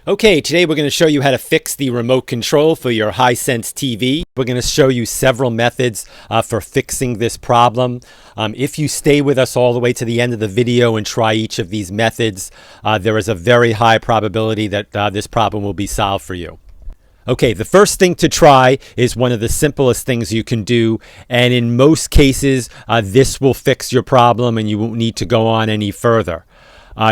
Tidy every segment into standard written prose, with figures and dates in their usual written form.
Okay, today we're going to show you how to fix the remote control for your Hisense TV. We're going to show you several methods for fixing this problem. If you stay with us all the way to the end of the video and try each of these methods, there is a very high probability that this problem will be solved for you. Okay, the first thing to try is one of the simplest things you can do, and in most cases, this will fix your problem and you won't need to go on any further.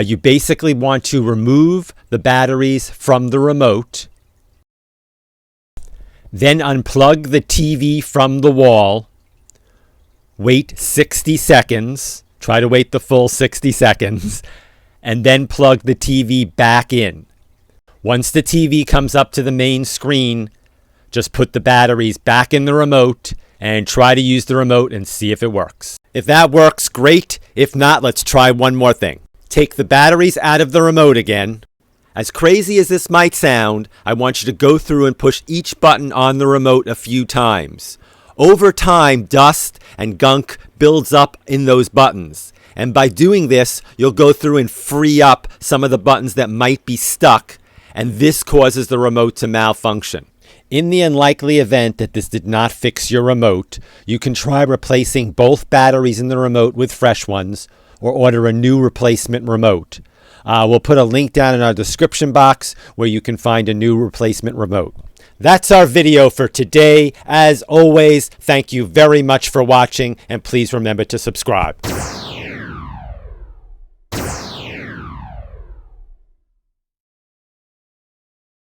You basically want to remove the batteries from the remote, then unplug the TV from the wall, wait 60 seconds, try to wait the full 60 seconds, and then plug the TV back in. Once the TV comes up to the main screen, just put the batteries back in the remote and try to use the remote and see if it works. If that works, great. If not, let's try one more thing. Take the batteries out of the remote again. As crazy as this might sound, I want you to go through and push each button on the remote a few times. Over time, dust and gunk builds up in those buttons. And by doing this, you'll go through and free up some of the buttons that might be stuck, and this causes the remote to malfunction. In the unlikely event that this did not fix your remote, you can try replacing both batteries in the remote with fresh ones, or order a new replacement remote. We'll put a link down in our description box where you can find a new replacement remote. That's our video for today. As always, thank you very much for watching, and please remember to subscribe.